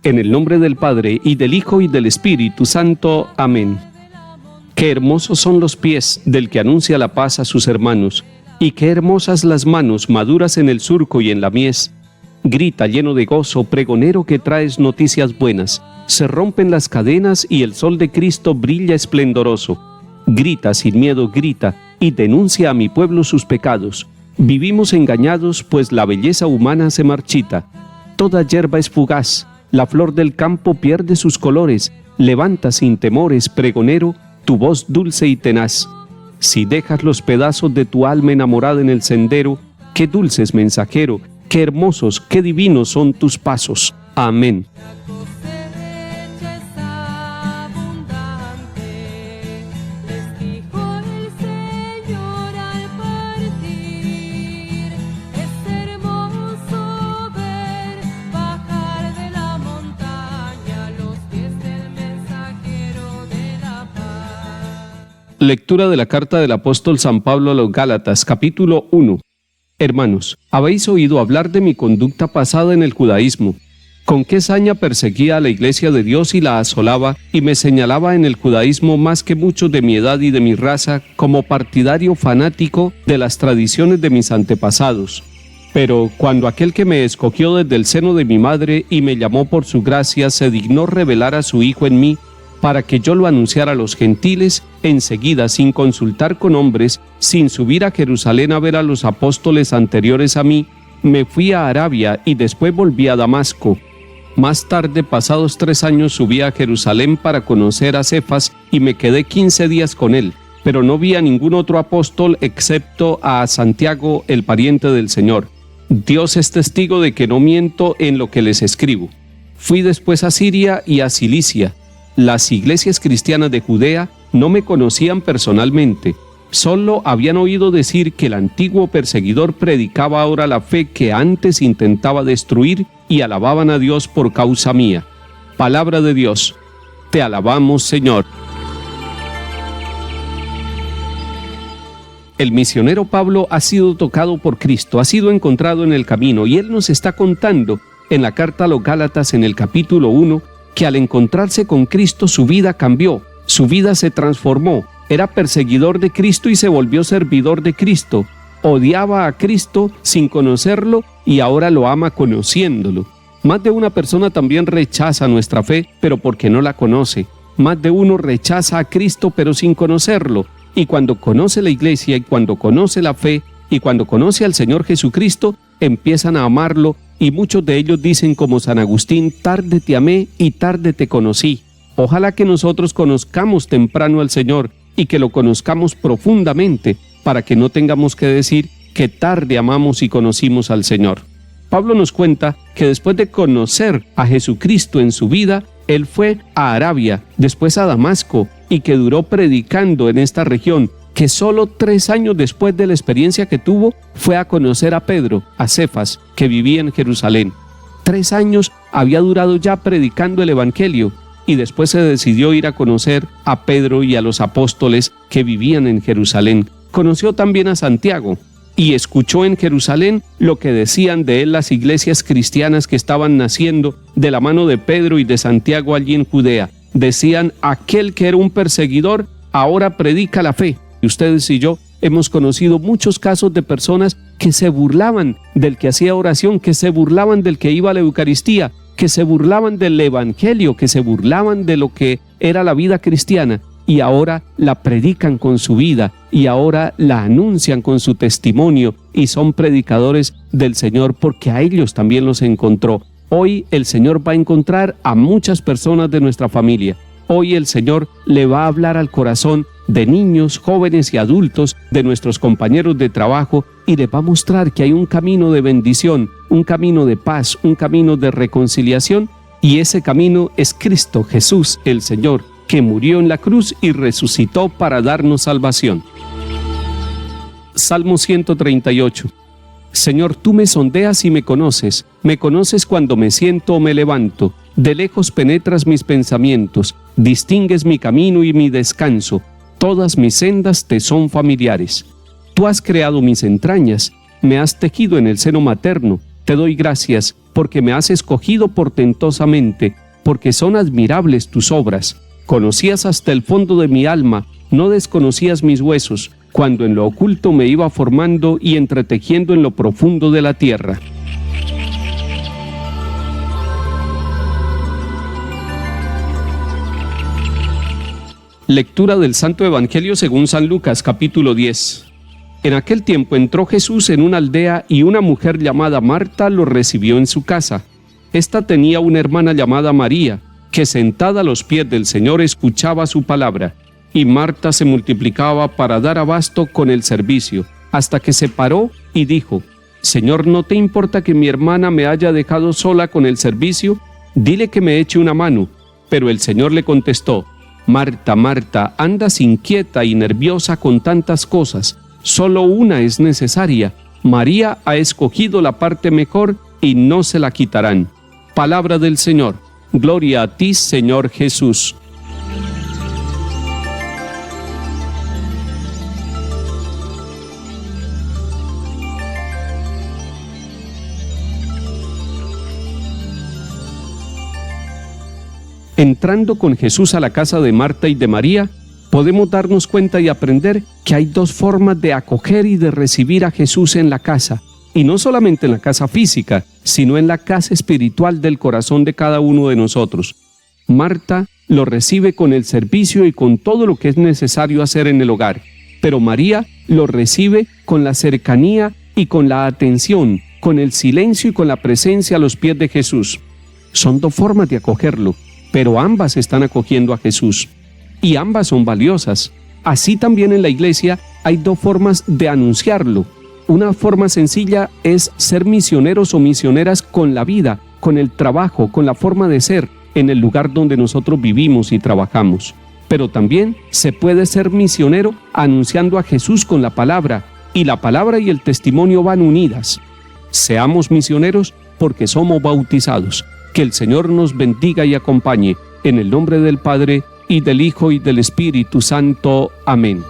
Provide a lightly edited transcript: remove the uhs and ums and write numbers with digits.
En el nombre del Padre, y del Hijo, y del Espíritu Santo. Amén. Qué hermosos son los pies del que anuncia la paz a sus hermanos, y qué hermosas las manos maduras en el surco y en la mies. Grita lleno de gozo, pregonero que traes noticias buenas. Se rompen las cadenas y el sol de Cristo brilla esplendoroso. Grita sin miedo, grita, y denuncia a mi pueblo sus pecados. Vivimos engañados, pues la belleza humana se marchita. Toda hierba es fugaz, la flor del campo pierde sus colores. Levanta sin temores, pregonero, tu voz dulce y tenaz. Si dejas los pedazos de tu alma enamorada en el sendero, qué dulces, mensajero, qué hermosos, qué divinos son tus pasos. Amén. Lectura de la carta del apóstol San Pablo a los Gálatas, capítulo 1. Hermanos, habéis oído hablar de mi conducta pasada en el judaísmo, con qué saña perseguía a la iglesia de Dios y la asolaba, y me señalaba en el judaísmo más que muchos de mi edad y de mi raza como partidario fanático de las tradiciones de mis antepasados. Pero cuando aquel que me escogió desde el seno de mi madre y me llamó por su gracia se dignó revelar a su Hijo en mí, para que yo lo anunciara a los gentiles, enseguida, sin consultar con hombres, sin subir a Jerusalén a ver a los apóstoles anteriores a mí, me fui a Arabia y después volví a Damasco. Más tarde, pasados 3 años, subí a Jerusalén para conocer a Cefas y me quedé 15 días con él, pero no vi a ningún otro apóstol excepto a Santiago, el pariente del Señor. Dios es testigo de que no miento en lo que les escribo. Fui después a Siria y a Cilicia. Las iglesias cristianas de Judea no me conocían personalmente, solo habían oído decir que el antiguo perseguidor predicaba ahora la fe que antes intentaba destruir y alababan a Dios por causa mía. Palabra de Dios. Te alabamos, Señor. El misionero Pablo ha sido tocado por Cristo, ha sido encontrado en el camino, y él nos está contando en la carta a los Gálatas en el capítulo 1, que al encontrarse con Cristo su vida cambió, su vida se transformó. Era perseguidor de Cristo y se volvió servidor de Cristo. Odiaba a Cristo sin conocerlo y ahora lo ama conociéndolo. Más de una persona también rechaza nuestra fe, pero porque no la conoce. Más de uno rechaza a Cristo, pero sin conocerlo. Y cuando conoce la iglesia, y cuando conoce la fe, y cuando conoce al Señor Jesucristo, empiezan a amarlo, y muchos de ellos dicen como San Agustín: tarde te amé y tarde te conocí. Ojalá que nosotros conozcamos temprano al Señor y que lo conozcamos profundamente, para que no tengamos que decir que tarde amamos y conocimos al Señor. Pablo nos cuenta que después de conocer a Jesucristo en su vida, él fue a Arabia, después a Damasco, y que duró predicando en esta región, que solo 3 años después de la experiencia que tuvo, fue a conocer a Pedro, a Cefas, que vivía en Jerusalén. 3 años había durado ya predicando el Evangelio, y después se decidió ir a conocer a Pedro y a los apóstoles que vivían en Jerusalén. Conoció también a Santiago, y escuchó en Jerusalén lo que decían de él las iglesias cristianas que estaban naciendo de la mano de Pedro y de Santiago allí en Judea. Decían: aquel que era un perseguidor ahora predica la fe. Y ustedes y yo hemos conocido muchos casos de personas que se burlaban del que hacía oración, que se burlaban del que iba a la Eucaristía, que se burlaban del Evangelio, que se burlaban de lo que era la vida cristiana, y ahora la predican con su vida, y ahora la anuncian con su testimonio, y son predicadores del Señor, porque a ellos también los encontró. Hoy el Señor va a encontrar a muchas personas de nuestra familia. Hoy el Señor le va a hablar al corazón de niños, jóvenes y adultos, de nuestros compañeros de trabajo, y les va a mostrar que hay un camino de bendición, un camino de paz, un camino de reconciliación, y ese camino es Cristo Jesús, el Señor, que murió en la cruz y resucitó para darnos salvación. Salmo 138. Señor, tú me sondeas y me conoces cuando me siento o me levanto. De lejos penetras mis pensamientos, distingues mi camino y mi descanso. Todas mis sendas te son familiares. Tú has creado mis entrañas, me has tejido en el seno materno. Te doy gracias, porque me has escogido portentosamente, porque son admirables tus obras. Conocías hasta el fondo de mi alma, no desconocías mis huesos, cuando en lo oculto me iba formando y entretejiendo en lo profundo de la tierra. Lectura del Santo Evangelio según San Lucas, capítulo 10. En aquel tiempo entró Jesús en una aldea y una mujer llamada Marta lo recibió en su casa. Esta tenía una hermana llamada María, que sentada a los pies del Señor escuchaba su palabra, y Marta se multiplicaba para dar abasto con el servicio, hasta que se paró y dijo: Señor, ¿no te importa que mi hermana me haya dejado sola con el servicio? Dile que me eche una mano. Pero el Señor le contestó: Marta, Marta, andas inquieta y nerviosa con tantas cosas, solo una es necesaria. María ha escogido la parte mejor y no se la quitarán. Palabra del Señor. Gloria a ti, Señor Jesús. Entrando con Jesús a la casa de Marta y de María, podemos darnos cuenta y aprender que hay dos formas de acoger y de recibir a Jesús en la casa, y no solamente en la casa física, sino en la casa espiritual del corazón de cada uno de nosotros. Marta lo recibe con el servicio y con todo lo que es necesario hacer en el hogar, pero María lo recibe con la cercanía y con la atención, con el silencio y con la presencia a los pies de Jesús. Son dos formas de acogerlo, pero ambas están acogiendo a Jesús, y ambas son valiosas. Así también en la iglesia hay dos formas de anunciarlo. Una forma sencilla es ser misioneros o misioneras con la vida, con el trabajo, con la forma de ser en el lugar donde nosotros vivimos y trabajamos. Pero también se puede ser misionero anunciando a Jesús con la palabra, y la palabra y el testimonio van unidas. Seamos misioneros porque somos bautizados. Que el Señor nos bendiga y acompañe, en el nombre del Padre, y del Hijo, y del Espíritu Santo. Amén.